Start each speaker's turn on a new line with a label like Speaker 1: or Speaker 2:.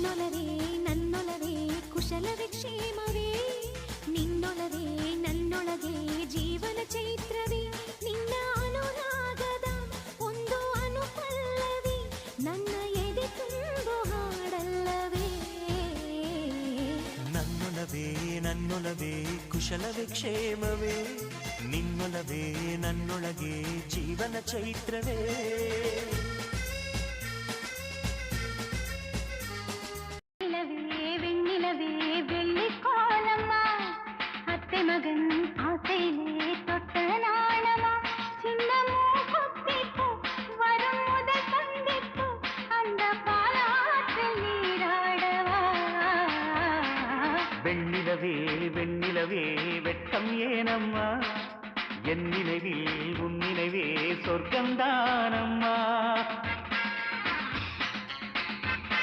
Speaker 1: ನಿನ್ನೊಲವೇ ನನ್ನೊಲವೇ ಕುಶಲವೇ ಕ್ಷೇಮವೇ ನಿನ್ನೊಲವೇ ನನ್ನೊಳಗೆ ಜೀವನ ಚೈತ್ರವೇ ನಿನ್ನ ಅನುರಾಗದ ಒಂದು ಅನುಪಲ್ಲವಿ ನನ್ನ ಎದೆ ತುಂಬು ಹಾಡಲ್ಲವೇ
Speaker 2: ನನ್ನೊಲವೇ ನನ್ನೊಲವೇ ಕುಶಲವೇ ಕ್ಷೇಮವೇ ನಿನ್ನೊಲವೇ ನನ್ನೊಳಗೆ ಜೀವನ ಚೈತ್ರವೇ
Speaker 1: வெண்ணிலவே வெள்ளி கோலம்மா அத்தை மகன் ஆசையிலே தொட்ட நாணமா சின்னமோ கொத்திப்பு வரும் முதல் சந்திப்பு அந்த பாலாற்றில் நீராடவா
Speaker 2: வெண்ணிலவே வெண்ணிலவே வெட்கம் ஏனம்மா என் நினைவில் உன் நினைவே சொர்க்கம்தானம்மா